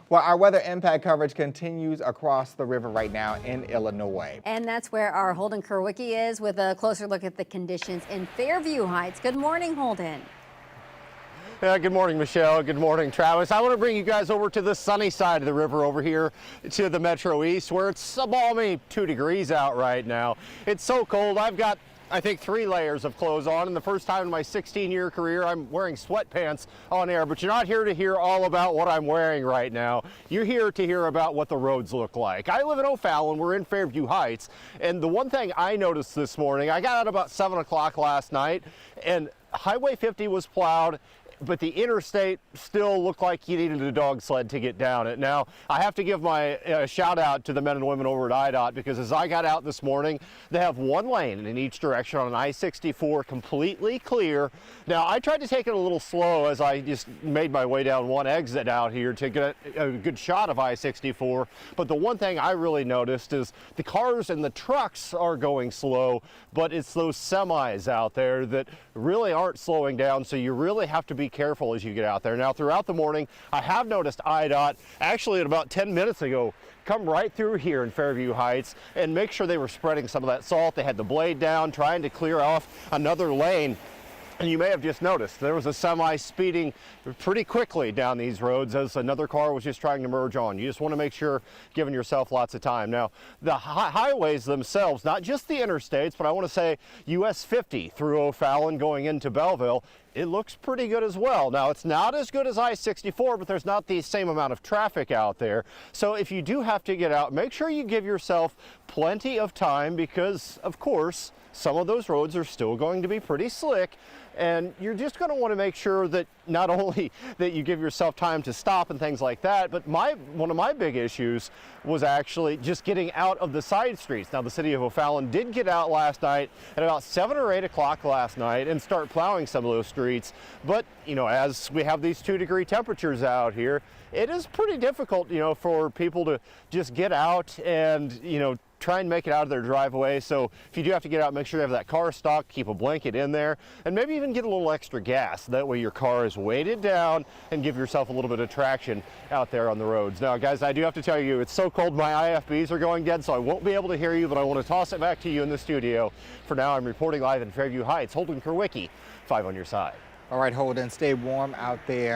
Well, our weather impact coverage continues across the river right now in Illinois. And that's where our Holden Kurwicki is with a closer look at the conditions in Fairview Heights. Good morning, Holden. Yeah, good morning, Michelle. Good morning, Travis. I want to bring you guys over to the sunny side of the river over here to the Metro East, where it's a balmy 2 degrees out right now. It's so cold. I've got, I think, 3 layers of clothes on, and the first time in my 16-year career I'm wearing sweatpants on air. But you're not here to hear all about what I'm wearing right now. You're here to hear about what the roads look like. I live in O'Fallon. We're in Fairview Heights, and the one thing I noticed this morning, I got out about 7 o'clock last night, and Highway 50 was plowed, but the interstate still looked like you needed a dog sled to get down it. Now, I have to give my shout out to the men and women over at IDOT, because as I got out this morning, they have 1 lane in each direction on an I-64 completely clear. Now, I tried to take it a little slow as I just made my way down one exit out here to get a good shot of I-64. But the one thing I really noticed is the cars and the trucks are going slow, but it's those semis out there that really aren't slowing down, so you really have to be careful as you get out there. Now, throughout the morning, I have noticed IDOT, actually at about 10 minutes ago, come right through here in Fairview Heights and make sure they were spreading some of that salt. They had the blade down, trying to clear off another lane. And you may have just noticed there was a semi speeding pretty quickly down these roads as another car was just trying to merge on. You just want to make sure, giving yourself lots of time. Now, the highways themselves, not just the interstates, but I want to say US 50 through O'Fallon going into Belleville, it looks pretty good as well. Now, it's not as good as I-64, but there's not the same amount of traffic out there. So if you do have to get out, make sure you give yourself plenty of time, because, of course, some of those roads are still going to be pretty slick, and you're just going to want to make sure that not only that you give yourself time to stop and things like that, but one of my big issues was actually just getting out of the side streets. Now, the city of O'Fallon did get out last night at about 7 or 8 o'clock last night and start plowing some of those streets. But, you know, as we have these 2-degree temperatures out here, it is pretty difficult, you know, for people to just get out and, you know, try and make it out of their driveway. So if you do have to get out, make sure you have that car stock, keep a blanket in there, and maybe even get a little extra gas. That way your car is weighted down and give yourself a little bit of traction out there on the roads. Now, guys, I do have to tell you, it's so cold my IFBs are going dead, so I won't be able to hear you, but I want to toss it back to you in the studio. For now, I'm reporting live in Fairview Heights. Holden Kurwicki, 5 on your side. All right, Holden, stay warm out there.